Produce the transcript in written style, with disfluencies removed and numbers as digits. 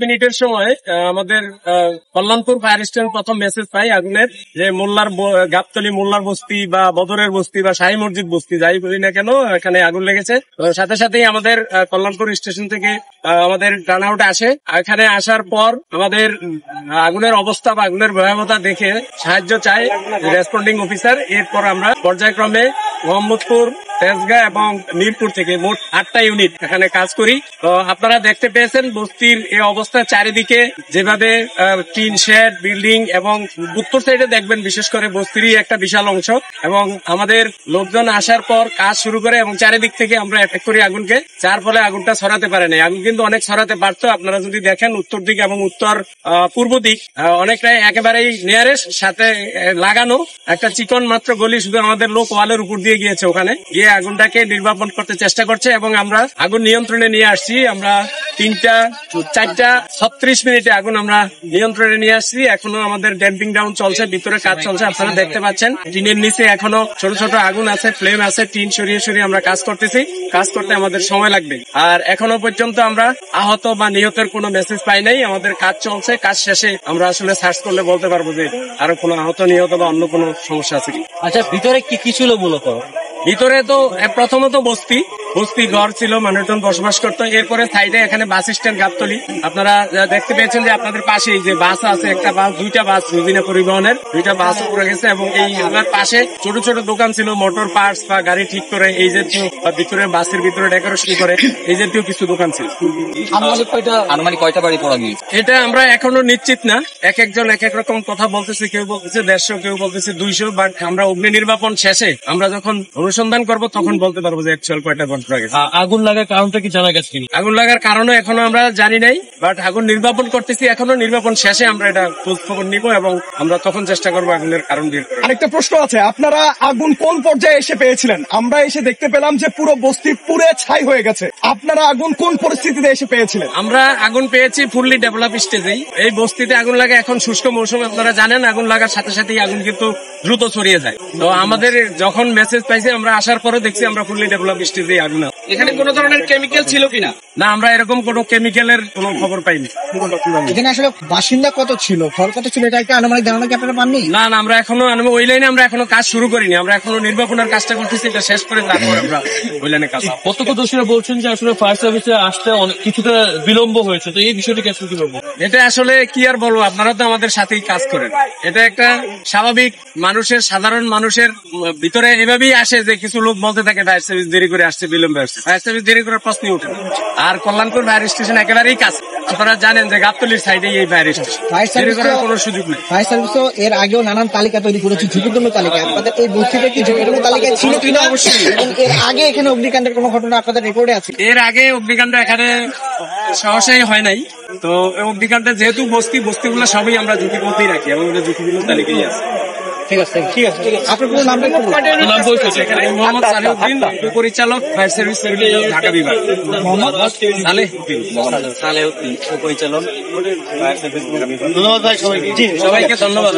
মিনিটের সময় আমাদের কল্যাণপুর ফায়ার স্টেশন প্রথম মেসেজ পাই আগুনের, যে মোল্লার গাবতলী মোল্লার বস্তি বা বদরের বস্তি বা শাহী মসজিদ বস্তি যাই বলি না কেন এখানে আগুন লেগেছে। সাথে সাথেই আমাদের কল্যাণপুর স্টেশন থেকে আমাদের টার্ন আউট আসে। এখানে আসার পর আমাদের আগুনের অবস্থা বা আগুনের ভয়াবহতা দেখে সাহায্য চাই রেসপন্ডিং অফিসার। এরপর আমরা পর্যায়ক্রমে মোহাম্মদপুর, তেজগাঁ এবং মিরপুর থেকে মোট 8টা ইউনিট এখানে কাজ করি। তো আপনারা দেখতে পেয়েছেন বস্তির এই অবস্থা, চারিদিকে যেভাবে টিন শেড, বিল্ডিং এবং উত্তর সাইডে দেখবেন বিশেষ করে বস্তিরই একটা বিশাল অংশ। এবং আমাদের লোকজন আসার পর কাজ শুরু করে এবং চারিদিক থেকে আমরা অ্যাটাক করি আগুনকে, যার ফলে আগুনটা ছড়াতে পারে না। আগুন কিন্তু অনেক ছড়াতে পারতো। আপনারা যদি দেখেন উত্তর দিক এবং উত্তর পূর্ব দিক অনেকটাই একেবারেই নিয়ারেস্ট সাথে লাগানো একটা চিকন মাত্র গলি, শুধু আমাদের লোক ওয়ালের উপর দিয়ে গিয়েছে, ওখানে গিয়ে আগুনটাকে নির্বাপন করতে চেষ্টা করছে এবং আমরা আগুন নিয়ন্ত্রণে নিয়ে আসছি। আমরা 4:36 মিনিটে আগুন আমরা নিয়ন্ত্রণে নিয়ে আসছি। এখনো আমাদের ড্যাম্পিং ডাউন চলছে, ভিতরে কাজ চলছে, আপনারা দেখতে পাচ্ছেন। টিনের নিচে এখনো ছোট ছোট আগুন আছে, ফ্লেম আছে, টিন সরিয়ে সরিয়ে আমরা কাজ করতেছি। কাজ করতে আমাদের সময় লাগবে। আর এখনো পর্যন্ত আমরা আহত বা নিহতের কোনো মেসেজ পাই নাই। আমাদের কাজ চলছে, কাজ শেষে আমরা আসলে সার্চ করলে বলতে পারবো যে আরো কোনো আহত, নিহত বা অন্য কোনো সমস্যা আছে কি। আচ্ছা, ভিতরে কি কি ছিল মূলত? ভিতরে তো প্রথমত বস্তি ঘর ছিল, মানুষজন বসবাস করতো। এরপরে সাইডে এখানে বাস স্ট্যান্ড গাবতলী, আপনারা দেখতে পেয়েছেন যে আপনাদের পাশেই যে বাস আছে, একটা বাস, 2টা বাস রুবিনা পরিবহনের 2টা বাস উপরে গেছে। এবং এই আমার পাশে ছোট ছোট দোকান ছিল, মোটর পার্টস বা গাড়ি ঠিক করে এই জাতীয়, ভিতরে বাসের ভিতরে ডেকোরেশন করে এই জাতীয় কিছু দোকান ছিল। আনুমানিক কয়টা বাড়ি পড়া নিয়েছে এটা আমরা এখনো নিশ্চিত না। এক একজন এক এক রকম কথা বলতেছে, কেউ বলতেছে 150, কেউ বলতেছে 200। বাট আমরা অগ্নি নির্বাপন শেষে আমরা যখন অনুসন্ধান করবো তখন বলতে পারবো যে অ্যাকচুয়াল কয়টা ঘন্টা গেছে। আগুন লাগার কারণটা কি জানা গেছে? আগুন লাগার কারণও এখনো আমরা জানি নাই, বাট আগুন নির্বাপন করতেছি। এখনো নির্বাপন শেষে আমরা এটা খোঁজ খবর নিব এবং আমরা তখন চেষ্টা করবো আগুনের কারণ বের করার। আরেকটা প্রশ্ন আছে, আপনারা আগুন কোন পর্যায়ে এসে পেয়েছিলেন? আমরা এসে দেখতে পেলাম যে পুরো বস্তি পুড়ে ছাই হয়ে গেছে। আপনারা আগুন কোন পরিস্থিতিতে এসে পেয়েছিলেন? আমরা আগুন পেয়েছি ফুললি ডেভেলপ স্টেজেই। এই বস্তিতে আগুন লাগে এখন শুষ্ক মৌসুম, আপনারা জানেন। আগুন লাগার সাথে সাথেই আগুন কিন্তু দ্রুত ছড়িয়ে যায়। তো আমাদের যখন মেসেজ পাইছি, আমরা আসার পরে দেখছি আমরা ফুললি ডেভেলপ স্টেজে আগুন। এখানে কোনো ধরনের কেমিক্যাল ছিল কিনা? না, আমরা এরকম কোনো কেমিক্যালের কোনো খবর পাইনি। এখানে আসলে বাসিন্দা কত ছিল, ঘর কত ছিল, এটা একটা আনুমানিক ধারণা কি আপনারা পাননি? না, আমরা এখনো ওই লাইনে আমরা এখনো কাজ শুরু করিনি। আমরা এখনো নির্বাপনের কাজটা করতেছি, এটা শেষ করে তারপর আমরা ওই লাইনে কাজ। প্রত্যক্ষদর্শীরা বলছেন যে আসলে ফায়ার সার্ভিসে আসতে অনেক কিছুটা বিলম্ব হয়েছে। তো এই বিষয়টি কেমন কি বলবো? এটা আসলে কি আর বলবো, আপনারা তো আমাদের সাথেই কাজ করেন। এটা একটা স্বাভাবিক মানুষের, সাধারণ মানুষের ভিতরে এভাবেই আসে যে কিছু লোক বলতে থাকে ফায়ার সার্ভিস দেরি করে আসছে, বিলম্বে আসছে। ফায়ার সার্ভিস দেরি করার প্রশ্নই ওঠে না। আর কল্যাণপুর ফায়ার স্টেশন একেবারেই কাজ। আপনারা জানেন যে গাবতলীর সাইডে এই ফায়ার স্টেশন, দেরি করার কোনো সুযোগ নেই। ফায়ার সার্ভিসও এর আগেও নানান তালিকা তৈরি করেছে, ঝুঁকিপূর্ণ তালিকা। আপনাদের এই বস্তিতে কি ঝুঁকিপূর্ণ তালিকা ছিল কিনা? অবশ্যই। এর আগে এখানে অগ্নিকাণ্ডের কোনো ঘটনা আপনাদের রেকর্ডে আছে? এর আগে অগ্নিকাণ্ড এখানে সহসাই হয় নাই। তো অগ্নিকাণ্ডে যেহেতু বস্তিগুলো সবই আমরা ঝুঁকির মধ্যেই রাখি এবং ঝুঁকিপূর্ণ তালিকাই আছে। ঠিক আছে। আপনার কোনো নাম? মোহাম্মদ সালেউদ্দিন, পরিচালক ফায়ার সার্ভিস ঢাকা বিভাগ। মোহাম্মদ সালেউদ্দিন, পরিচালক ফায়ার সার্ভিস। ধন্যবাদ ভাই সবাইকে। সবাইকে ধন্যবাদ।